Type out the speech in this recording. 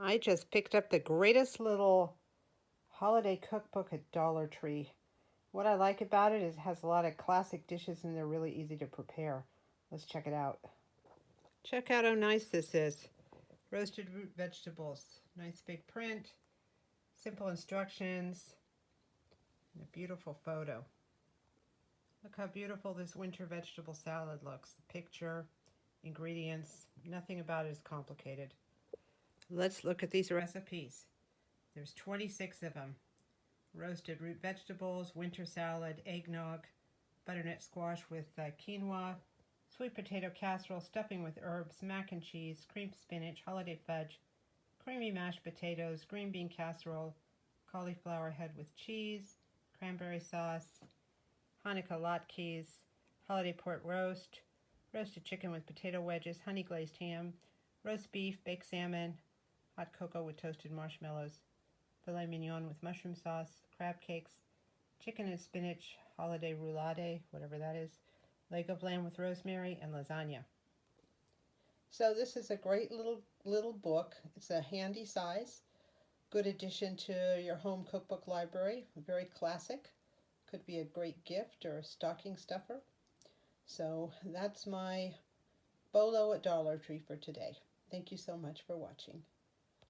I just picked up the greatest little holiday cookbook at Dollar Tree. What I like about it is it has a lot of classic dishes and they're really easy to prepare. Let's check it out. Check out how nice this is. Roasted root vegetables. Nice big print, simple instructions, and a beautiful photo. Look how beautiful this winter vegetable salad looks. The picture, ingredients, nothing about it is complicated. Let's look at these recipes. There's 26 of them. Roasted root vegetables, winter salad, eggnog, butternut squash with quinoa, sweet potato casserole, stuffing with herbs, mac and cheese, cream spinach, holiday fudge, creamy mashed potatoes, green bean casserole, cauliflower head with cheese, cranberry sauce, Hanukkah latkes, holiday pork roast, roasted chicken with potato wedges, honey glazed ham, roast beef, baked salmon, hot cocoa with toasted marshmallows, filet mignon with mushroom sauce, crab cakes, chicken and spinach, holiday roulade, whatever that is, leg of lamb with rosemary, and lasagna. So this is a great little book. It's a handy size, good addition to your home cookbook library. Very classic. Could be a great gift or a stocking stuffer. So that's my BOLO at Dollar Tree for today. Thank you so much for watching.